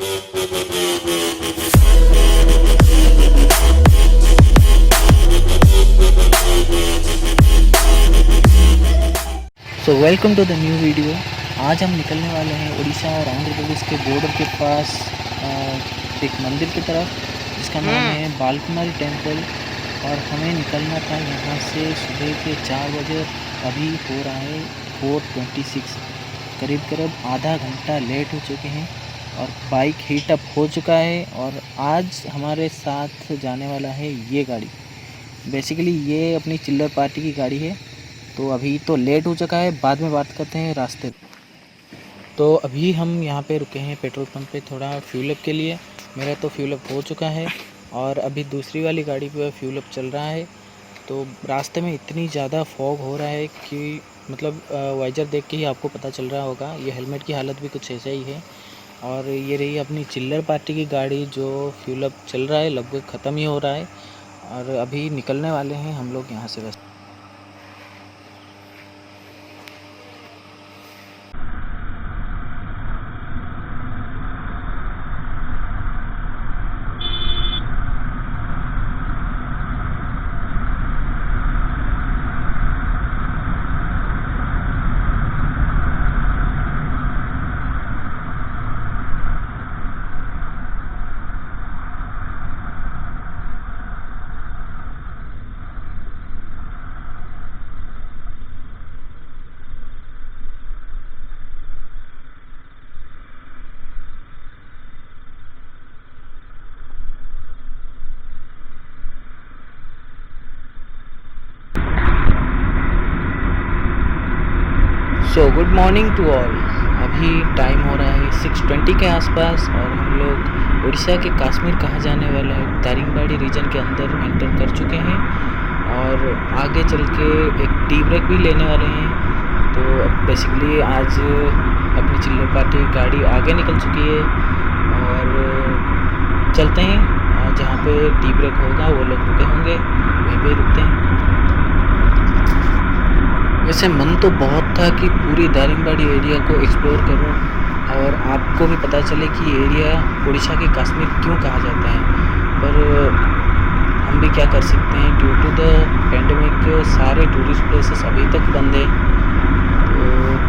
So welcome to the new video. आज हम निकलने वाले हैं उड़ीसा और आंध्र प्रदेश के बॉर्डर के पास एक मंदिर की तरफ जिसका नाम है बालकुमारी टेम्पल। और हमें निकलना था यहाँ से सुबह के 4 बजे। अभी हो रहा है 4:26, करीब आधा घंटा लेट हो चुके हैं और बाइक हीट अप हो चुका है। और आज हमारे साथ जाने वाला है ये गाड़ी। बेसिकली ये अपनी चिल्लर पार्टी की गाड़ी है। तो अभी तो लेट हो चुका है, बाद में बात करते हैं रास्ते। तो अभी हम यहाँ पे रुके हैं पेट्रोल पंप पे थोड़ा फ्यूल अप के लिए। मेरा तो फ्यूल अप हो चुका है और अभी दूसरी वाली गाड़ी पे फ्यूल अप चल रहा है। तो रास्ते में इतनी ज़्यादा फॉग हो रहा है कि मतलब वाइजर देख के ही आपको पता चल रहा होगा। ये हेलमेट की हालत भी कुछ ऐसा ही है। और ये रही अपनी चिल्लर पार्टी की गाड़ी जो फ्यूल अप चल रहा है, लगभग ख़त्म ही हो रहा है। और अभी निकलने वाले हैं हम लोग यहाँ से बस। So good morning to all. अभी टाइम हो रहा है 6:20 के आसपास और हम लोग उड़ीसा के काश्मीर कहा जाने वाला है दारिंगबाड़ी रीजन के अंदर एंटर कर चुके हैं। और आगे चल के एक टी ब्रेक भी लेने वाले हैं। तो बेसिकली आज अपनी चिल्लर पार्टी गाड़ी आगे निकल चुकी है और चलते हैं जहाँ पे टी ब्रेक होगा वो लोग रुके होंगे, वहीं पे रुकते हैं। वैसे मन तो बहुत था कि पूरी दारिंगबाड़ी एरिया को एक्सप्लोर करूं और आपको भी पता चले कि ये एरिया उड़ीसा के काश्मीर क्यों कहा जाता है। पर हम भी क्या कर सकते हैं, ड्यू टू द पेंडेमिक सारे टूरिस्ट प्लेसेस अभी तक बंद है। तो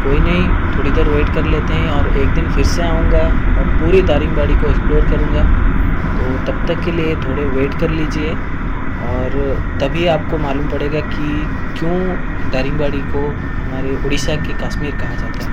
कोई नहीं, थोड़ी देर वेट कर लेते हैं और एक दिन फिर से आऊँगा और पूरी दारिंगबाड़ी को एक्सप्लोर करूँगा। तो तब तक के लिए थोड़े वेट कर लीजिए और तभी आपको मालूम पड़ेगा कि क्यों दारिंगबाड़ी को हमारे उड़ीसा के काश्मीर कहा जाता है।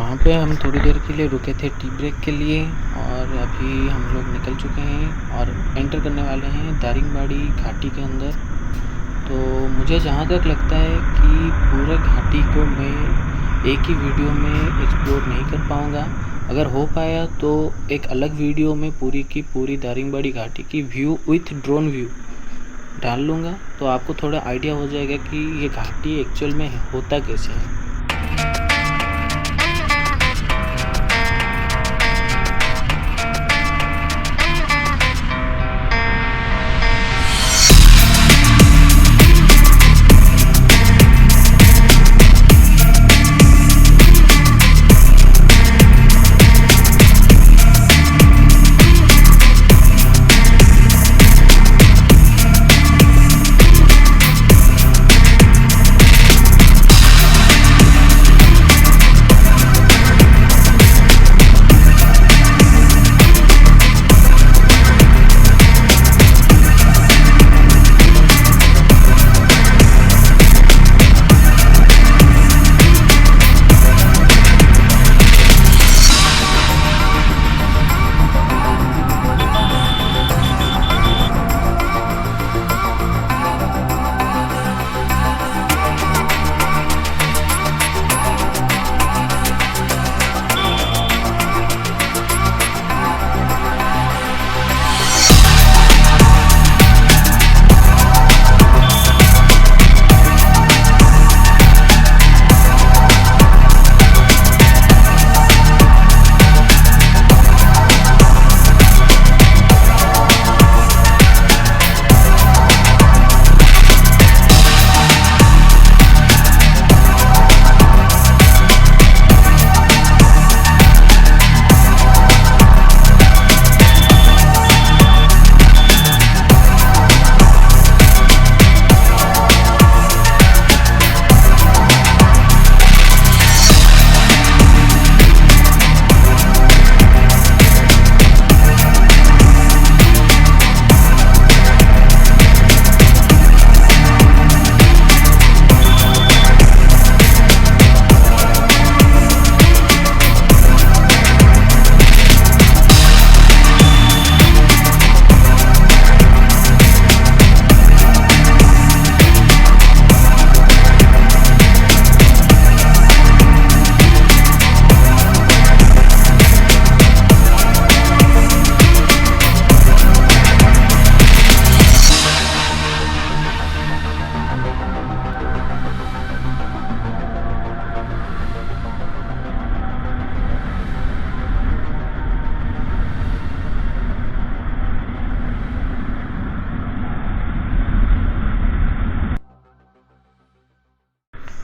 यहाँ पे हम थोड़ी देर के लिए रुके थे टी ब्रेक के लिए और अभी हम लोग निकल चुके हैं और एंटर करने वाले हैं दारिंगबाड़ी घाटी के अंदर। तो मुझे जहाँ तक लगता है कि पूरे घाटी को मैं एक ही वीडियो में एक्सप्लोर नहीं कर पाऊँगा। अगर हो पाया तो एक अलग वीडियो में पूरी की पूरी दारिंगबाड़ी घाटी की व्यू विथ ड्रोन व्यू डाल लूँगा, तो आपको थोड़ा आइडिया हो जाएगा कि ये घाटी एक्चुअल में होता कैसे है।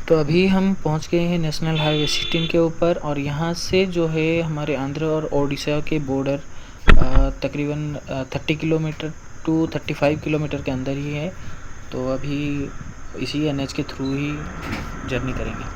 तो अभी हम पहुंच गए हैं नेशनल हाईवे 16 के ऊपर और यहाँ से जो है हमारे आंध्र और ओडिशा के बॉर्डर तकरीबन 30 किलोमीटर टू 35 किलोमीटर के अंदर ही है। तो अभी इसी NH के थ्रू ही जर्नी करेंगे।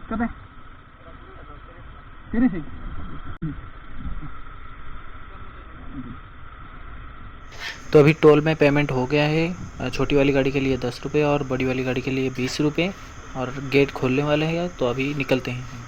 कब है तेरे से तो अभी टोल में पेमेंट हो गया है। छोटी वाली गाड़ी के लिए 10 रुपये और बड़ी वाली गाड़ी के लिए 20 रुपये, और गेट खोलने वाले हैं, तो अभी निकलते हैं।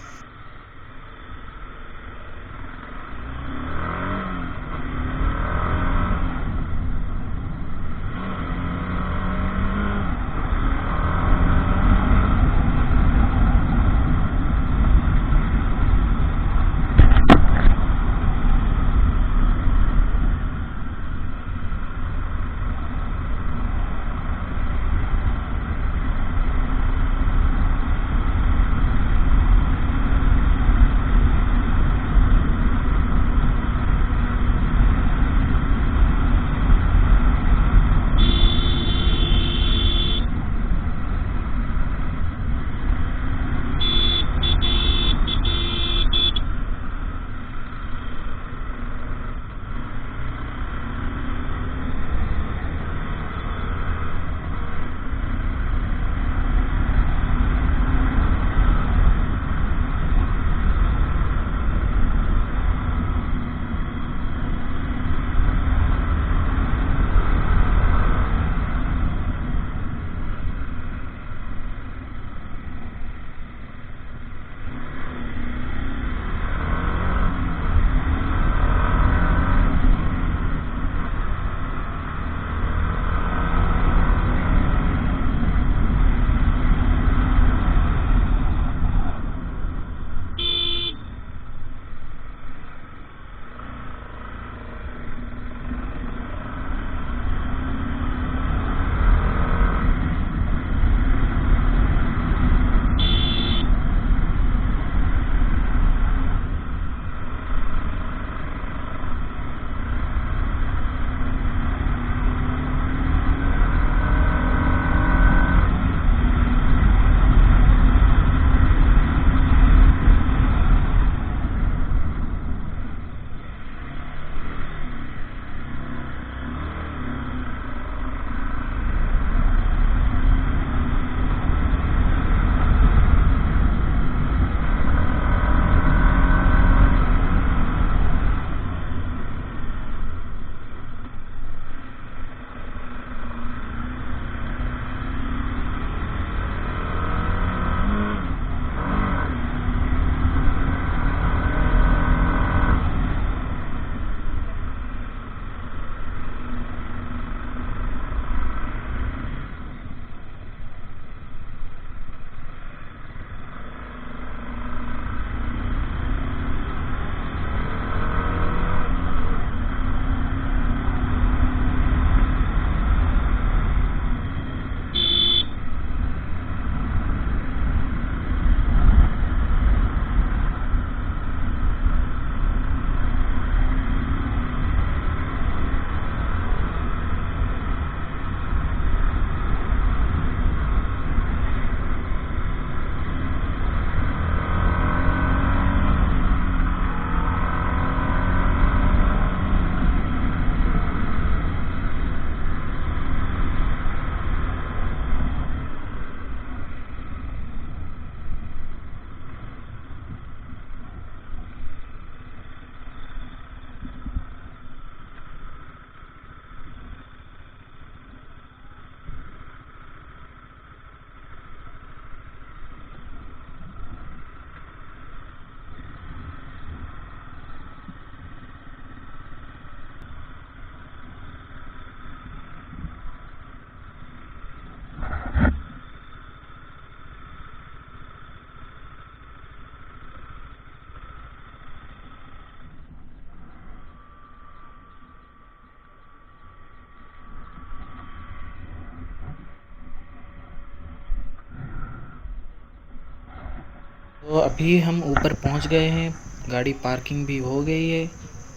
तो अभी हम ऊपर पहुंच गए हैं, गाड़ी पार्किंग भी हो गई है,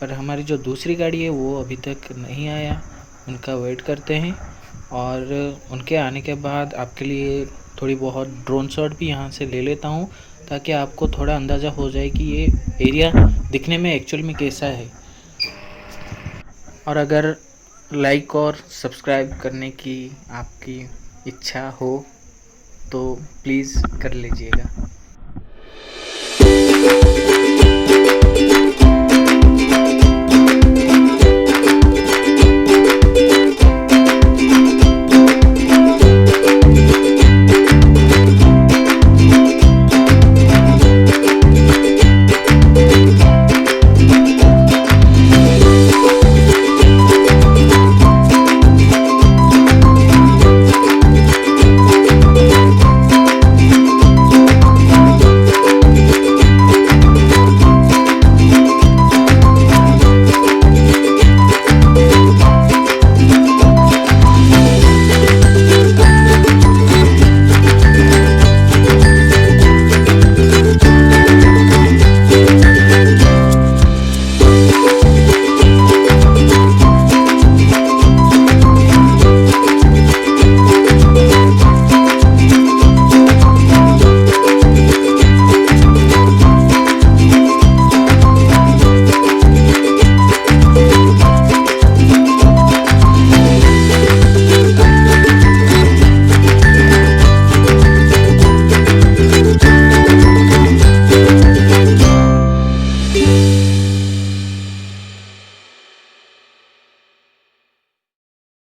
पर हमारी जो दूसरी गाड़ी है वो अभी तक नहीं आया। उनका वेट करते हैं, और उनके आने के बाद आपके लिए थोड़ी बहुत ड्रोन शॉट भी यहाँ से ले लेता हूँ, ताकि आपको थोड़ा अंदाज़ा हो जाए कि ये एरिया दिखने में एक्चुअल में कैसा है। और अगर लाइक और सब्सक्राइब करने की आपकी इच्छा हो तो प्लीज़ कर लीजिएगा।